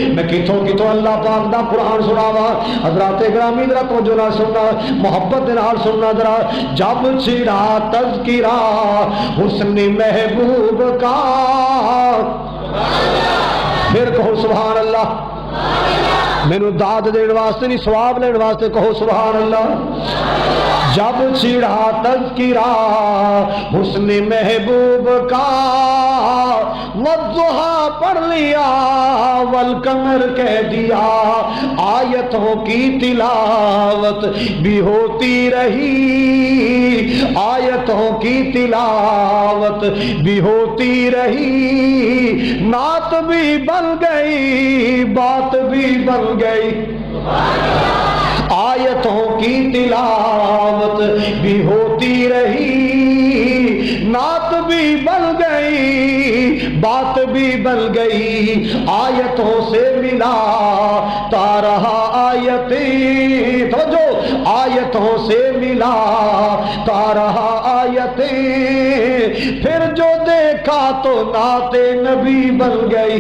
میں کتوں اللہ پاک دا قرآن سناوا حضرات گرامی ذرا توجہ نال سننا محبت نال سننا ذرا جب چھڑا تذکرہ حسن محبوب کا پھر کہو سبحان اللہ مینوں داد دین واسطے نہیں ثواب لین واسطے کہو سبحان اللہ جب چھڑا تذکرہ حسن محبوب کا والضحیٰ پڑھ لیا والقمر کہہ دیا آیتوں کی تلاوت بھی ہوتی رہی آیتوں کی تلاوت بھی ہوتی رہی نعت بھی بن گئی بات بھی بن گئی آیتوں کی تلاوت بھی ہوتی رہی نعت بھی بن گئی بات بھی بن گئی آیتوں سے ملا تارہا آیتیں توجہ آیتوں سے ملا تارہا آیتیں پھر جو دیکھا تو نعت نبی بن گئی